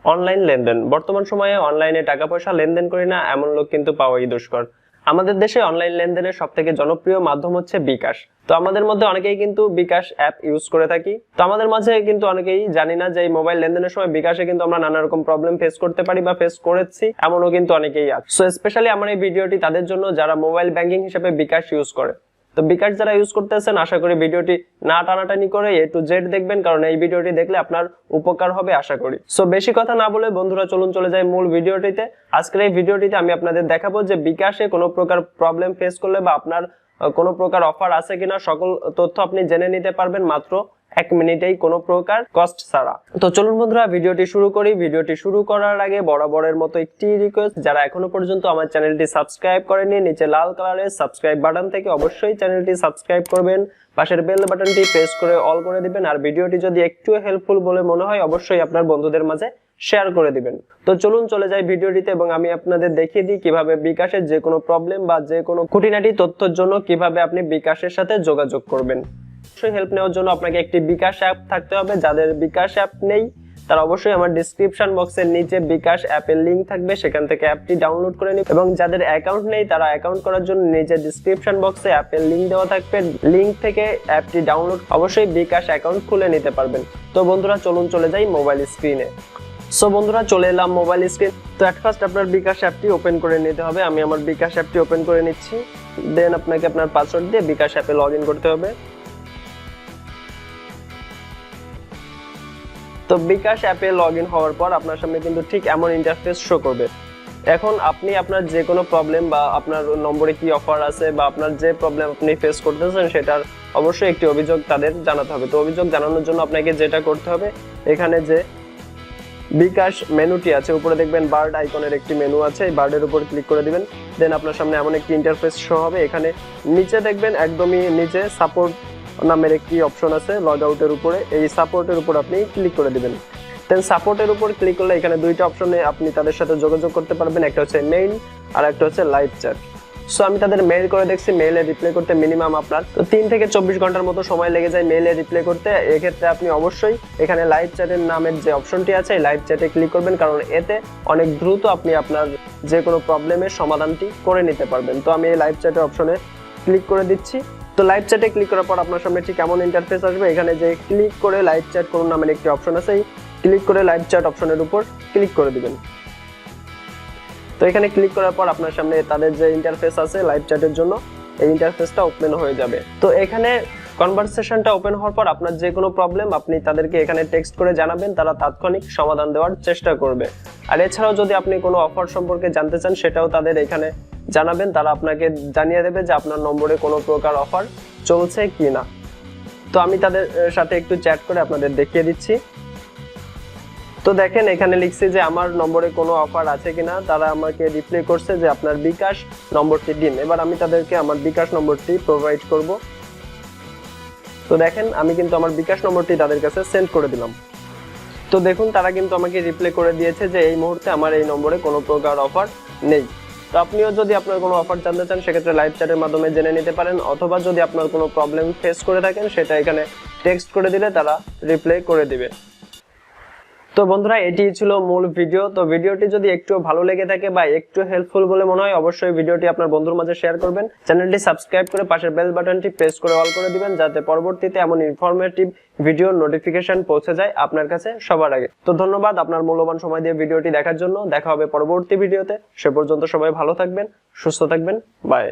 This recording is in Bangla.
অনলাইন লেনদেন। বর্তমান সময়ে অনলাইনে টাকা পয়সা লেনদেন করি না এমন লোক কিন্তু পাওয়াই দুষ্কর। আমাদের দেশে অনলাইন লেনদেনের সবথেকে জনপ্রিয় মাধ্যম হচ্ছে বিকাশ। তো আমাদের মধ্যে অনেকেই কিন্তু বিকাশ অ্যাপ ইউজ করে থাকি। তো আমাদের মাঝে কিন্তু অনেকেই জানি না যে এই মোবাইল লেনদেনের সময় বিকাশে কিন্তু আমরা নানা রকম প্রবলেম ফেস করতে পারি বা ফেস করেছি, এমনও কিন্তু অনেকেই আছে। সো স্পেশালি আমার এই ভিডিওটি তাদের জন্য যারা মোবাইল ব্যাংকিং হিসেবে বিকাশ ইউজ করে। তো বিকাশ যারা ইউজ করতেছেন আশা করি ভিডিওটি না টানাটানি করে এ টু জেড দেখবেন, কারণ এই ভিডিওটি দেখলে আপনার উপকার হবে আশা করি। সো বেশি কথা না বলে বন্ধুরা চলুন চলে যাই মূল ভিডিওটিতে। আজকের এই ভিডিওটিতে আমি আপনাদের দেখাবো যে বিকাশে কোনো প্রকার প্রবলেম ফেস করলে বা আপনার কোনো প্রকার অফার আছে কিনা সকল তথ্য আপনি জেনে নিতে পারবেন মাত্র 1 মিনিটেই, কোনো প্রকার কস্ট ছাড়া। তো চলুন বন্ধুরা ভিডিওটি শুরু করি। ভিডিওটি শুরু করার আগে বরাবরের মতো একটি রিকোয়েস্ট, যারা এখনো পর্যন্ত আমার চ্যানেলটি সাবস্ক্রাইব করেননি নিচে লাল কালারের সাবস্ক্রাইব বাটন থেকে অবশ্যই চ্যানেলটি সাবস্ক্রাইব করবেন, পাশের বেল বাটনটি প্রেস করে অল করে দিবেন। আর ভিডিওটি যদি একটু হেল্পফুল বলে মনে হয় অবশ্যই আপনার বন্ধুদের মাঝে শেয়ার করে দিবেন। তো চলুন চলে যাই ভিডিওটিতে এবং আমি আপনাদের দেখিয়ে দিই কিভাবে বিকাশের যে কোনো প্রবলেম বা যে কোনো খুঁটিনাটি তথ্যের জন্য কিভাবে আপনি বিকাশের সাথে যোগাযোগ করবেন। অবশ্যই হেল্প নেওয়ার জন্য আপনাকে একটি বিকাশ অ্যাপ থাকতে হবে। যাদের বিকাশ অ্যাপ নেই তারা অবশ্যই আমার ডিসক্রিপশন বক্সের নিচে বিকাশ অ্যাপের লিংক থাকবে, সেখান থেকে অ্যাপটি ডাউনলোড করে নিন। এবং যাদের অ্যাকাউন্ট নেই তারা অ্যাকাউন্ট করার জন্য নিচে ডিসক্রিপশন বক্সে অ্যাপের লিংক দেওয়া থাকবে, লিংক থেকে অ্যাপটি ডাউনলোড অবশ্যই বিকাশ অ্যাকাউন্ট খুলে নিতে পারবেন। তো বন্ধুরা চলুন চলে যাই মোবাইল স্ক্রিনে। সো বন্ধুরা চলে এলাম মোবাইল স্ক্রিন। তো এট ফার্স্ট আপনার বিকাশ অ্যাপটি ওপেন করে নিতে হবে। আমি আমার বিকাশ অ্যাপটি ওপেন করে নিচ্ছি। দেন আপনাকে আপনার পাসওয়ার্ড দিয়ে বিকাশ অ্যাপে লগ ইন করতে হবে। তো বিকাশ অ্যাপে লগ ইন হওয়ার পর আপনার সামনে কিন্তু ঠিক এমন ইন্টারফেস শো করবে। এখন আপনি আপনার যে কোনো প্রবলেম বা আপনার নম্বরে কি অফার আছে বা আপনার যে প্রবলেম আপনি ফেস করতেছেন সেটার অবশ্যই একটি অভিযোগ তাদের জানাতে হবে। তো অভিযোগ জানানোর জন্য আপনাকে যেটা করতে হবে, এখানে যে বিকাশ মেনুটি আছে উপরে দেখবেন বার্ড আইকনের একটি মেনু আছে, এই বার্ডের উপর ক্লিক করে দিবেন। দেন আপনার সামনে এমন একটি ইন্টারফেস শো হবে। এখানে নিচে দেখবেন একদমই নিচে সাপোর্ট নামের একটি অপশন আছে লগ আউটের উপরে, এই সাপোর্টের উপর আপনি ক্লিক করে দিবেন। দেন সাপোর্টের উপর ক্লিক করলে এখানে দুইটা অপশনে আপনি তাদের সাথে যোগাযোগ করতে পারবেন, একটা হচ্ছে মেইল আর একটা হচ্ছে লাইভ চ্যাট। সো আমি তাদের মেইল করে দেখছি, মেইলে রিপ্লাই করতে মিনিমাম আপনার 3 থেকে 24 ঘন্টার মতো সময় লেগে যায় মেইলে রিপ্লাই করতে। এক্ষেত্রে আপনি অবশ্যই এখানে লাইভ চ্যাটের নামের যে অপশনটি আছে এই লাইভ চ্যাটে ক্লিক করবেন, কারণ এতে অনেক দ্রুত আপনি আপনার যে কোনো প্রবলেমের সমাধানটি করে নিতে পারবেন। তো আমি এই লাইভ চ্যাটের অপশনে ক্লিক করে দিচ্ছি। তো লাইভ চ্যাটে ক্লিক করার পর আপনার সামনে ঠিক কেমন ইন্টারফেস আসবে। এখানে যে ক্লিক করে লাইভ চ্যাট করুন নামের একটি অপশন আছে, এই ক্লিক করে লাইভ চ্যাট অপশনের উপর ক্লিক করে দিবেন। তো এখানে ক্লিক করার পর আপনার সামনে তাদের যে ইন্টারফেস আছে লাইভ চ্যাটের জন্য এই ইন্টারফেসটা ওপেন হয়ে যাবে। তো এখানে কনভারসেশনটা ওপেন হওয়ার পর আপনার যে কোনো প্রবলেম আপনি তাদেরকে এখানে টেক্সট করে জানাবেন, তারা তাৎক্ষণিক সমাধান দেওয়ার চেষ্টা করবে। আর এছাড়াও যদি আপনি কোনো অফার সম্পর্কে জানতে চান সেটাও তাদের এখানে জানাবেন, তারা আপনাকে জানিয়ে দেবে যে আপনার নম্বরে কোনো প্রকার অফার চলছে কি না। তো আমি তাদের সাথে একটু চ্যাট করে আপনাদের দেখিয়ে দিচ্ছি। তো দেখেন এখানে লিখছি যে আমার নম্বরে কোনো অফার আছে কিনা, তারা আমাকে রিপ্লাই করছে যে আপনার বিকাশ নম্বরটি দিন। এবার আমি তাদেরকে আমার বিকাশ নম্বরটি প্রোভাইড করব। তো দেখেন আমি কিন্তু আমার বিকাশ নম্বরটি তাদের কাছে সেন্ড করে দিলাম। তো দেখুন তারা কিন্তু আমাকে রিপ্লাই করে দিয়েছে যে এই মুহূর্তে আমার এই নম্বরে কোনো প্রকার অফার নেই। তো আপনিও যদি আপনার কোনো অফার জানতে চান সেক্ষেত্রে লাইভ চ্যাটের মাধ্যমে জেনে নিতে পারেন, অথবা যদি আপনার কোনো প্রবলেম ফেস করে থাকেন সেটা এখানে টেক্সট করে দিলে তারা রিপ্লাই করে দিবে। তো বন্ধুরা এটি ছিল মূল ভিডিও। তো ভিডিওটি যদি একটু ভালো লেগে থাকে বা একটু হেল্পফুল বলে মনে হয় অবশ্যই ভিডিওটি আপনার বন্ধুর মাঝে শেয়ার করবেন। চ্যানেলটি সাবস্ক্রাইব করে পাশের বেল বাটনটি প্রেস করে অল করে দিবেন, যাতে পরবর্তীতে এমন ইনফরমেটিভ ভিডিওর নোটিফিকেশন পৌঁছে যায় আপনার কাছে সবার আগে। তো ধন্যবাদ আপনার মূল্যবান সময় দিয়ে ভিডিওটি দেখার জন্য। দেখা হবে পরবর্তী ভিডিওতে। সে পর্যন্ত সবাই ভালো থাকবেন, সুস্থ থাকবেন। বাই।